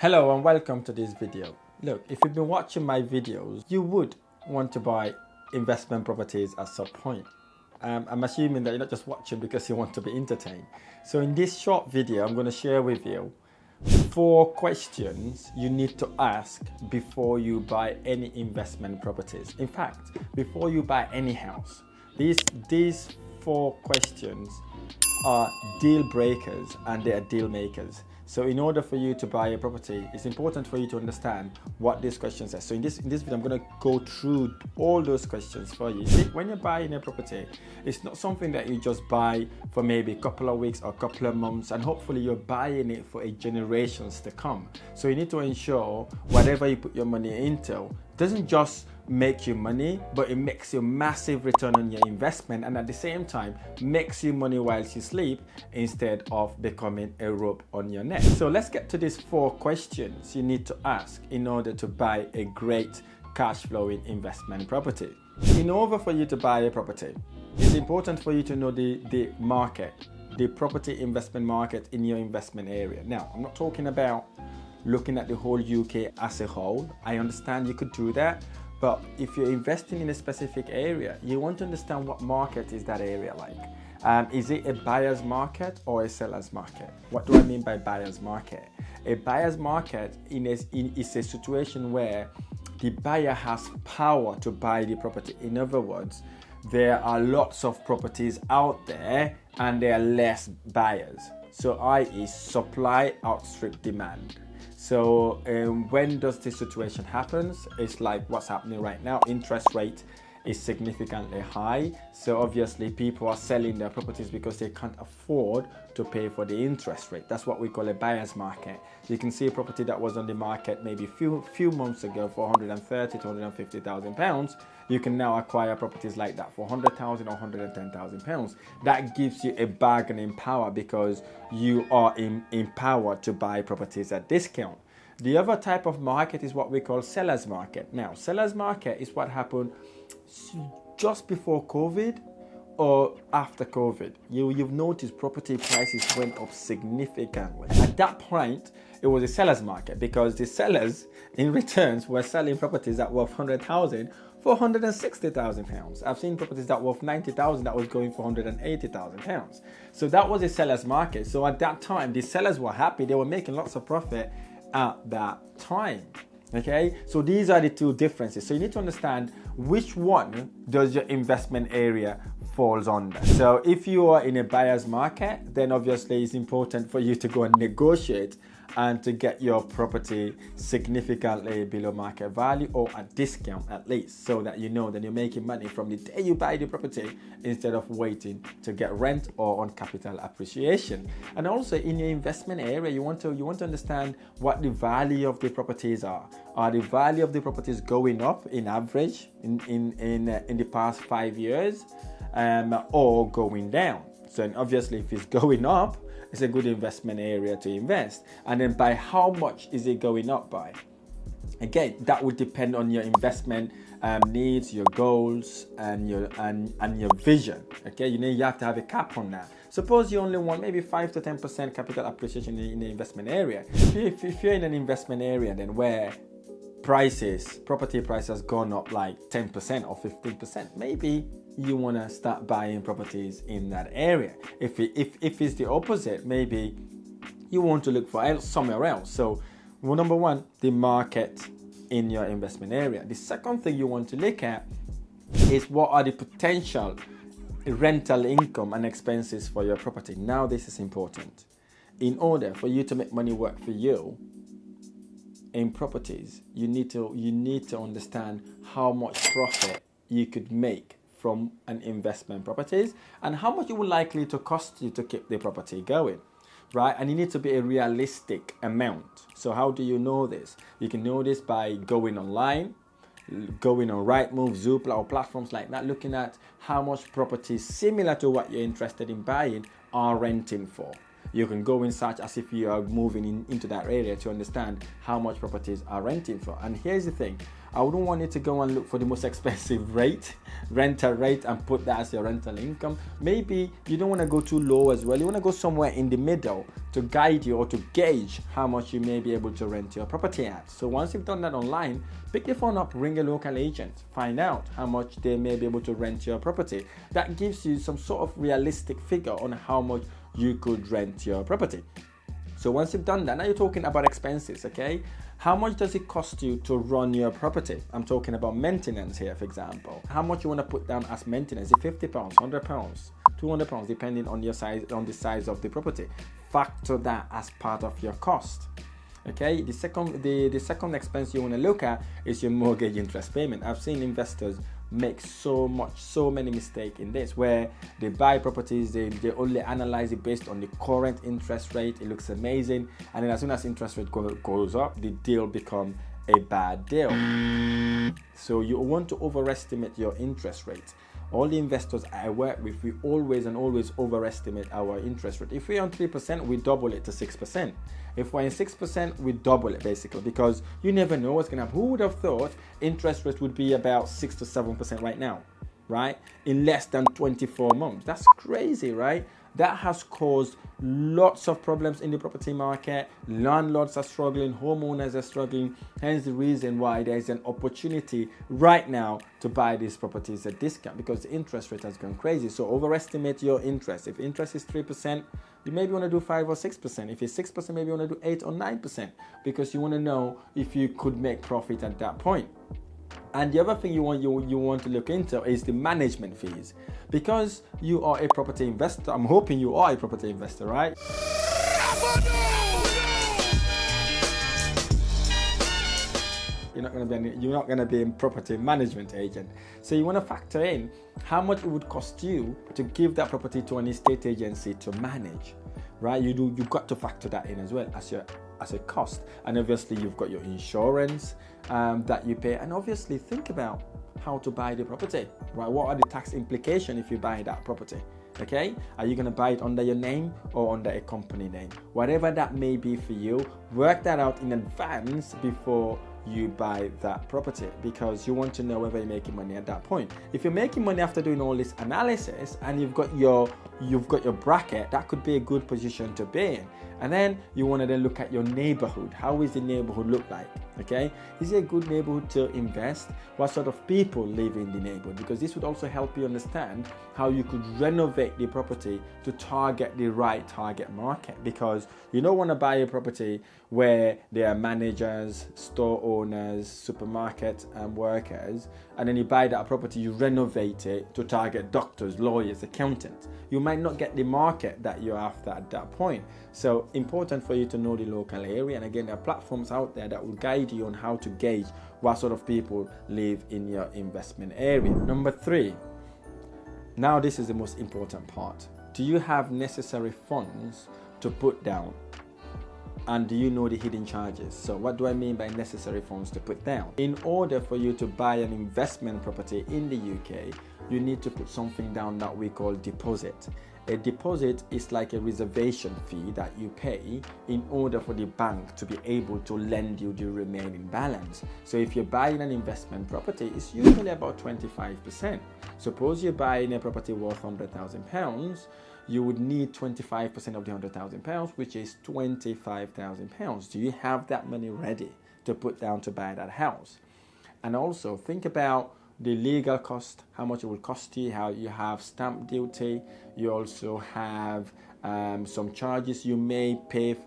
Hello and welcome to this video. Look, if you've been watching my videos, you would want to buy investment properties at some point. I'm assuming that you're not just watching because you want to be entertained. So in this short video, I'm going to share with you 4 questions you need to ask before you buy any investment properties. In fact, before you buy any house, these 4 questions are deal breakers and they are deal makers. So in order for you to buy a property, it's important for you to understand what these questions are. So in this video, I'm going to go through all those questions for you. See, when you're buying a property, it's not something that you just buy for maybe a couple of weeks or a couple of months, and hopefully you're buying it for generations to come. So you need to ensure whatever you put your money into doesn't just make you money, but it makes you massive return on your investment, and at the same time makes you money whilst you sleep instead of becoming a rope on your neck. So let's get to these 4 questions you need to ask in order to buy a great cash flowing investment property. In order for you to buy a property, it's important for you to know the market, the property investment market in your investment area. Now, I'm not talking about looking at the whole UK as a whole. I understand you could do that, but if you're investing in a specific area, you want to understand what market is that area like. Is it a buyer's market or a seller's market? What do I mean by buyer's market? A buyer's market is a situation where the buyer has power to buy the property. In other words, there are lots of properties out there and there are less buyers. So i.e. supply outstrip demand. So when does this situation happen? It's like what's happening right now. Interest rate is significantly high. So obviously people are selling their properties because they can't afford to pay for the interest rate. That's what we call a buyer's market. You can see a property that was on the market maybe few months ago for 130 to 150,000 pounds. You can now acquire properties like that for 100,000 or 110,000 pounds. That gives you a bargaining power because you are empowered to buy properties at discount. The other type of market is what we call seller's market. Now, seller's market is what happened just before COVID or after COVID. You've noticed property prices went up significantly. At that point, it was a seller's market because the sellers in returns were selling properties that were 100,000 for 160,000 pounds. I've seen properties that were 90,000 that was going for 180,000 pounds. So that was a seller's market. So at that time, the sellers were happy. They were making lots of profit at that time. Okay, so these are the 2 differences. So you need to understand which one does your investment area falls under. So if you are in a buyer's market, then obviously it's important for you to go and negotiate and to get your property significantly below market value or at discount at least, so that you know that you're making money from the day you buy the property instead of waiting to get rent or on capital appreciation. And also in your investment area, you want to understand what the value of the properties are. Are the value of the properties going up in average in the past 5 years or going down? So obviously if it's going up, it's a good investment area to invest. And then by how much is it going up by? Again, that would depend on your investment needs, your goals, and your vision. Okay, you have to have a cap on that. Suppose you only want maybe 5 to 10% capital appreciation in the investment area. If you're in an investment area then where property prices has gone up like 10% or 15%, maybe you want to start buying properties in that area. If it's the opposite, maybe you want to look for somewhere else. So number 1, the market in your investment area. The second thing you want to look at is what are the potential rental income and expenses for your property. Now this is important. In order for you to make money work for you in properties, you need to understand how much profit you could make from an investment properties and how much it will likely to cost you to keep the property going, right? And you need to be a realistic amount. So how do you know this? You can know this by going online, going on Rightmove, Zoopla or platforms like that, looking at how much properties similar to what you're interested in buying are renting for. You can go and search as if you are moving into that area to understand how much properties are renting for. And here's the thing, I wouldn't want you to go and look for the most expensive rental rate, and put that as your rental income. Maybe you don't want to go too low as well. You want to go somewhere in the middle to guide you or to gauge how much you may be able to rent your property at. So once you've done that online, pick your phone up, ring a local agent, find out how much they may be able to rent your property. That gives you some sort of realistic figure on how much you could rent your property. So once you've done that, now you're talking about expenses, okay? How much does it cost you to run your property? I'm talking about maintenance here, for example. How much you want to put down as maintenance? Is it £50, £100, £200, depending on your size, on the size of the property. Factor that as part of your cost. Okay, the second expense you want to look at is your mortgage interest payment. I've seen investors make so many mistakes in this, where they buy properties, they only analyze it based on the current interest rate. It looks amazing, and then as soon as interest rate goes up, the deal becomes a bad deal. So you want to overestimate your interest rate. All the investors I work with, we always overestimate our interest rate. If we're on 3%, we double it to 6%. If we're in 6%, we double it basically, because you never know what's going to happen. Who would have thought interest rates would be about 6 to 7% right now, right? In less than 24 months. That's crazy, right? That has caused lots of problems in the property market. Landlords are struggling, homeowners are struggling. Hence the reason why there's an opportunity right now to buy these properties at discount, because the interest rate has gone crazy. So overestimate your interest. If interest is 3%, you maybe want to do 5 or 6%. If it's 6%, maybe you want to do 8 or 9%, because you want to know if you could make profit at that point. And the other thing you want to look into is the management fees. Because you are a property investor, I'm hoping you are a property investor, right? You're not going to be a property management agent. So you want to factor in how much it would cost you to give that property to an estate agency to manage, right? You've got to factor that in as well as a cost. And obviously you've got your insurance that you pay, and obviously think about how to buy the property, right? What are the tax implications if you buy that property? Okay, are you going to buy it under your name or under a company name? Whatever that may be for you, work that out in advance before you buy that property, because you want to know whether you're making money at that point. If you're making money after doing all this analysis and you've got your bracket, that could be a good position to be in. And then you want to then look at your neighborhood. How is the neighborhood look like? Okay, is it a good neighborhood to invest? What sort of people live in the neighborhood? Because this would also help you understand how you could renovate the property to target the right target market. Because you don't want to buy a property where there are managers, store owners, supermarket workers, and then you buy that property, you renovate it to target doctors, lawyers, accountants. You might not get the market that you're after at that point. So important for you to know the local area. And again, there are platforms out there that will guide you on how to gauge what sort of people live in your investment area. Number 3, now this is the most important part. Do you have necessary funds to put down? And do you know the hidden charges? So what do I mean by necessary funds to put down? In order for you to buy an investment property in the UK, you need to put something down that we call deposit. A deposit is like a reservation fee that you pay in order for the bank to be able to lend you the remaining balance. So if you're buying an investment property, it's usually about 25%. Suppose you're buying a property worth £100,000, you would need 25% of the £100,000, which is £25,000. Do you have that money ready to put down to buy that house? And also think about the legal cost, how much it will cost you, how you have stamp duty, you also have some charges you may pay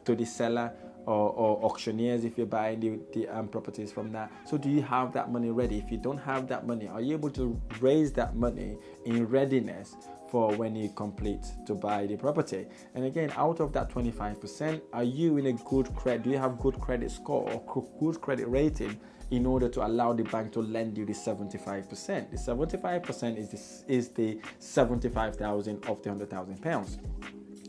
to the seller or auctioneers if you're buying the properties from that. So do you have that money ready? If you don't have that money, are you able to raise that money in readiness for when you complete to buy the property? And again, out of that 25%, are you in a good credit? Do you have good credit score or good credit rating in order to allow the bank to lend you the 75%? The 75% is the 75,000 of the £100,000.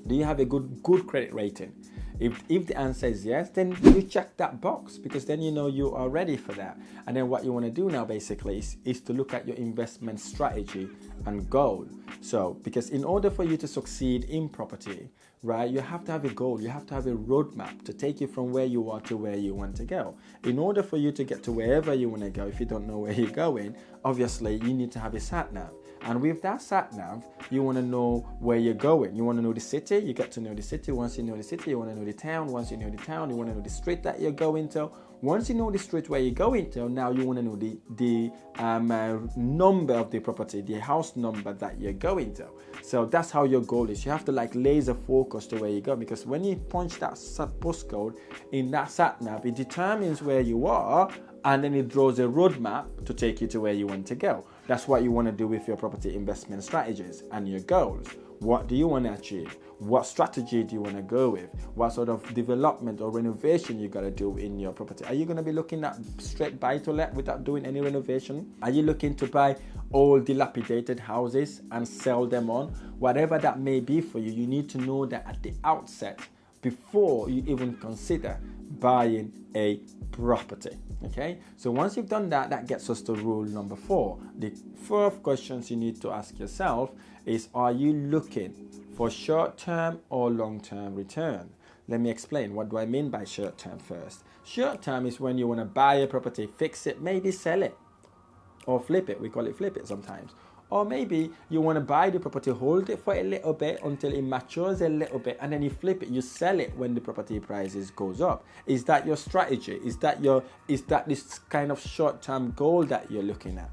Do you have a good credit rating? If the answer is yes, then you check that box, because then you know you are ready for that. And then what you want to do now basically is to look at your investment strategy and goal. So because in order for you to succeed in property, right, you have to have a goal, you have to have a roadmap to take you from where you are to where you want to go. In order for you to get to wherever you want to go, if you don't know where you're going, obviously you need to have a sat nav. And with that sat nav, you want to know where you're going. You want to know the city, you get to know the city. Once you know the city, you want to know the town. Once you know the town, you want to know the street that you're going to. Once you know the street where you're going to, now you want to know the number of the property, the house number that you're going to. So that's how your goal is. You have to like laser focus to where you go, because when you punch that postcode in that sat nav, it determines where you are, and then it draws a roadmap to take you to where you want to go. That's what you want to do with your property investment strategies and your goals. What do you want to achieve? What strategy do you want to go with? What sort of development or renovation you got to do in your property? Are you going to be looking at straight buy to let without doing any renovation? Are you looking to buy old dilapidated houses and sell them on? Whatever that may be for you, you need to know that at the outset before you even consider buying a property. Okay, so once you've done that, that gets us to rule number 4. The 4th questions you need to ask yourself is, are you looking for short-term or long-term return? Let me explain. What do I mean by short-term first? Short-term is when you want to buy a property, fix it, maybe sell it or flip it. We call it flip it sometimes. Or maybe you want to buy the property, hold it for a little bit until it matures a little bit, and then you flip it, you sell it when the property prices goes up. Is that your strategy? Is that this kind of short-term goal that you're looking at?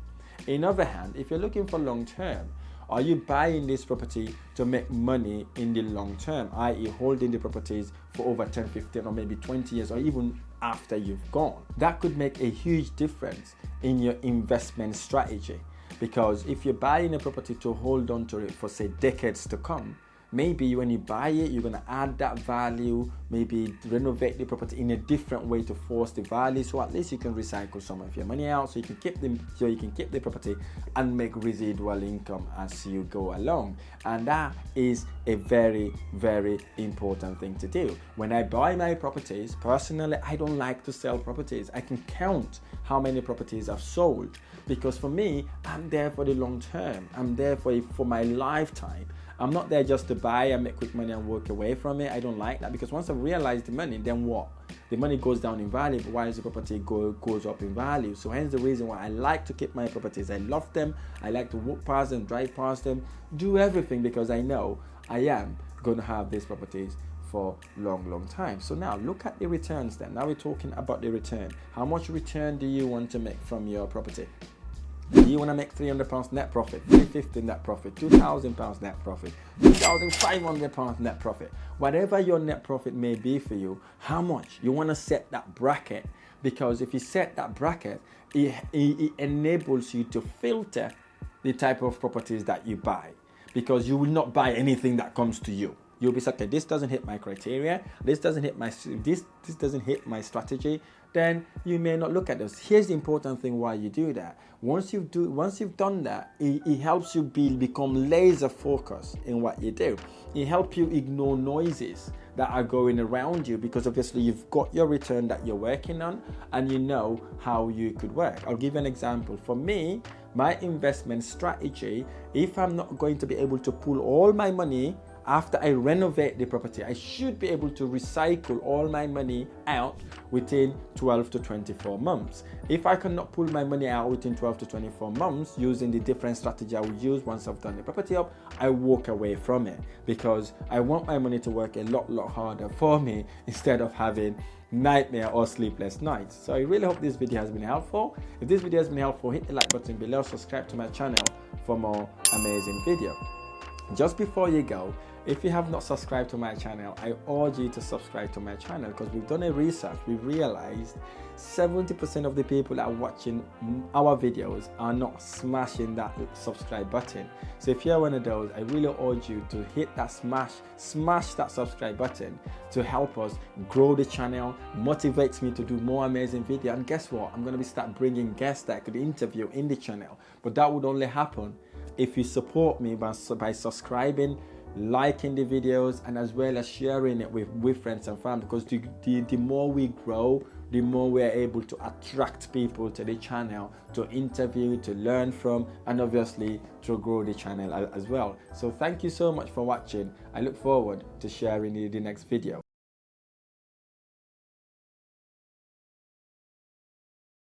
In other hand, if you're looking for long-term, are you buying this property to make money in the long term, i.e. holding the properties for over 10, 15 or maybe 20 years, or even after you've gone? That could make a huge difference in your investment strategy. Because if you're buying a property to hold on to it for, say, decades to come, maybe when you buy it, you're going to add that value, maybe renovate the property in a different way to force the value, so at least you can recycle some of your money out, so you can keep the property and make residual income as you go along. And that is a very, very important thing to do. When I buy my properties, personally, I don't like to sell properties. I can count how many properties I've sold, because for me, I'm there for the long term. I'm there for my lifetime. I'm not there just to buy and make quick money and walk away from it. I don't like that, because once I've realized the money, then what? The money goes down in value, but why does the property goes up in value? So hence the reason why I like to keep my properties. I love them. I like to walk past them, drive past them, do everything, because I know I am going to have these properties for long time. So now look at the returns then. Now we're talking about the return. How much return do you want to make from your property? Do you want to make £300 net profit, £350 net profit, £2,000 net profit, £2,500 net profit? Whatever your net profit may be for you, how much? You want to set that bracket, because if you set that bracket, it enables you to filter the type of properties that you buy, because you will not buy anything that comes to you. You'll be okay, this doesn't hit my criteria, this doesn't hit my strategy, then you may not look at this. Here's the important thing why you do that. Once you've done that, it helps you become laser focused in what you do. It helps you ignore noises that are going around you, because obviously you've got your return that you're working on and you know how you could work. I'll give you an example. For me, my investment strategy, if I'm not going to be able to pull all my money after I renovate the property, I should be able to recycle all my money out within 12 to 24 months. If I cannot pull my money out within 12 to 24 months using the different strategy I would use once I've done the property up, I walk away from it, because I want my money to work a lot harder for me instead of having nightmare or sleepless nights. So I really hope this video has been helpful. If this video has been helpful, hit the like button below, subscribe to my channel for more amazing videos. Just before you go, if you have not subscribed to my channel, I urge you to subscribe to my channel, because we've done a research. We've realized 70% of the people that are watching our videos are not smashing that subscribe button. So if you're one of those, I really urge you to hit that smash that subscribe button to help us grow the channel, motivates me to do more amazing videos. And guess what? I'm going to start bringing guests that I could interview in the channel. But that would only happen if you support me by subscribing liking the videos, and as well as sharing it with friends and family, because the more we grow, the more we are able to attract people to the channel, to interview, to learn from, and obviously to grow the channel as well. So thank you so much for watching. I look forward to sharing the next video.